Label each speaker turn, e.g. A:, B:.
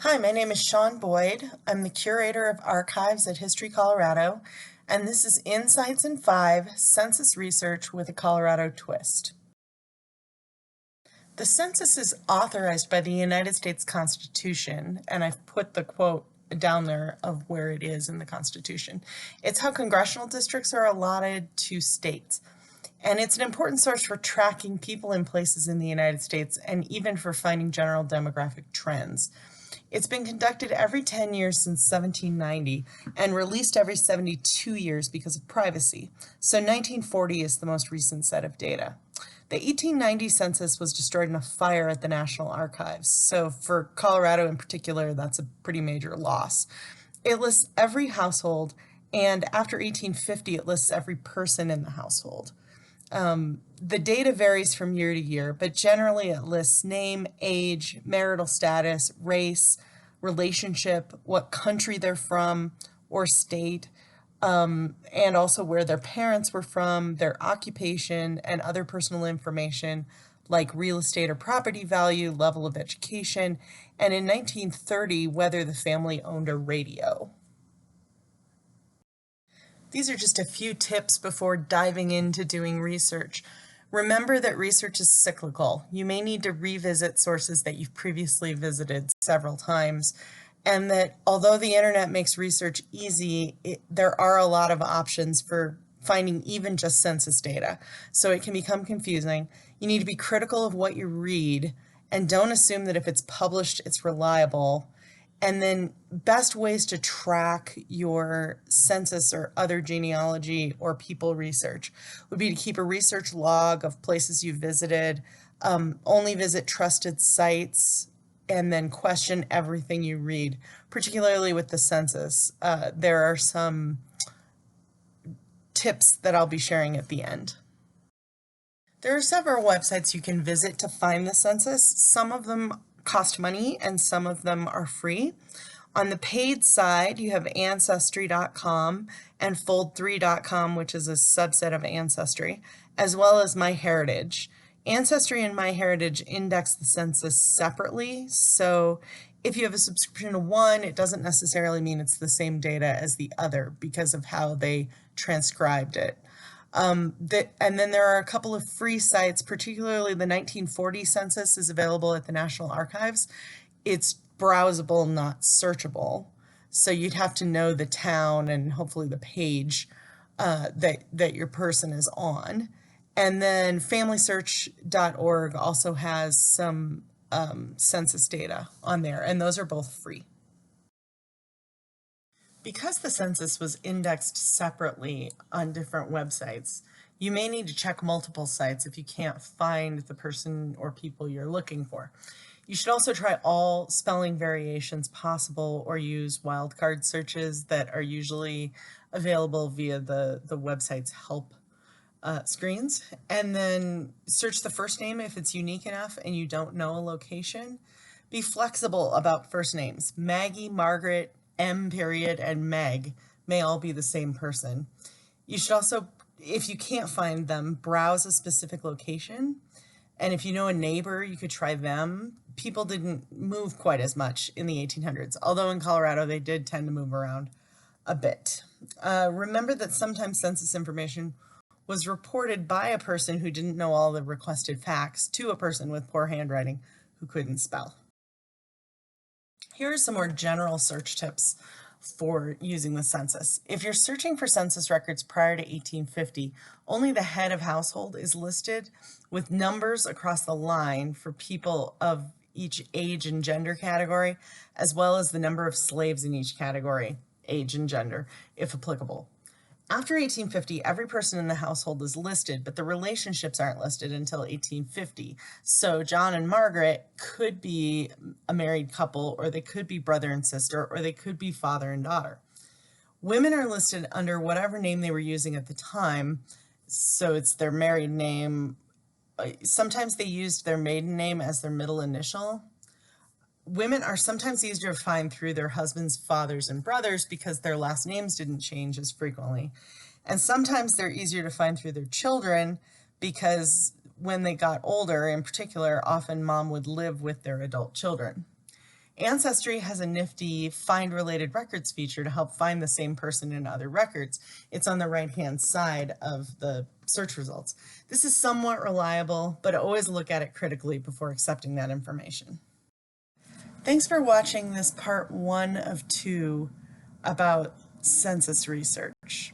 A: Hi, my name is Shaun Boyd. I'm the Curator of Archives at History Colorado, and this is Insights in 5 Census Research with a Colorado Twist. The census is authorized by the United States Constitution, and I've put the quote down there of where it is in the Constitution. It's how congressional districts are allotted to states. And it's an important source for tracking people and places in the United States and even for finding general demographic trends. It's been conducted every 10 years since 1790 and released every 72 years because of privacy. So 1940 is the most recent set of data. The 1890 census was destroyed in a fire at the National Archives. So for Colorado in particular, that's a pretty major loss. It lists every household, and after 1850, it lists every person in the household. The data varies from year to year, but generally it lists name, age, marital status, race, relationship, what country they're from or state, and also where their parents were from, their occupation, and other personal information like real estate or property value, level of education, and in 1930, whether the family owned a radio. These are just a few tips before diving into doing research. Remember that research is cyclical. You may need to revisit sources that you've previously visited several times, and that although the internet makes research easy, there are a lot of options for finding even just census data, so it can become confusing. You need to be critical of what you read, and don't assume that if it's published, it's reliable. And then best ways to track your census or other genealogy or people research would be to keep a research log of places you visited, only visit trusted sites, and then question everything you read, particularly with the census. There are some tips that I'll be sharing at the end. There are several websites you can visit to find the census. Some of them cost money and some of them are free. On the paid side, you have Ancestry.com and Fold3.com, which is a subset of Ancestry, as well as MyHeritage. Ancestry and MyHeritage index the census separately, so if you have a subscription to one, it doesn't necessarily mean it's the same data as the other because of how they transcribed it. And then there are a couple of free sites, particularly the 1940 census is available at the National Archives. It's browsable, not searchable. So you'd have to know the town and hopefully the page that your person is on. And then FamilySearch.org also has some census data on there, and those are both free. Because the census was indexed separately on different websites, you may need to check multiple sites if you can't find the person or people you're looking for. You should also try all spelling variations possible or use wildcard searches that are usually available via the website's help screens. And then search the first name if it's unique enough and you don't know a location. Be flexible about first names. Maggie, Margaret, M period, and Meg may all be the same person. You should also, if you can't find them, browse a specific location. And if you know a neighbor, you could try them. People didn't move quite as much in the 1800s, although in Colorado they did tend to move around a bit. Remember that sometimes census information was reported by a person who didn't know all the requested facts to a person with poor handwriting who couldn't spell. Here are some more general search tips for using the census. If you're searching for census records prior to 1850, only the head of household is listed with numbers across the line for people of each age and gender category, as well as the number of slaves in each category, age and gender, if applicable. After 1850, every person in the household is listed, but the relationships aren't listed until 1850. So John and Margaret could be a married couple, or they could be brother and sister, or they could be father and daughter. Women are listed under whatever name they were using at the time, so it's their married name. Sometimes they used their maiden name as their middle initial. Women are sometimes easier to find through their husbands, fathers, and brothers because their last names didn't change as frequently. And sometimes they're easier to find through their children because when they got older, in particular, often mom would live with their adult children. Ancestry has a nifty Find Related Records feature to help find the same person in other records. It's on the right-hand side of the search results. This is somewhat reliable, but always look at it critically before accepting that information. Thanks for watching this part 1 of 2 about census research.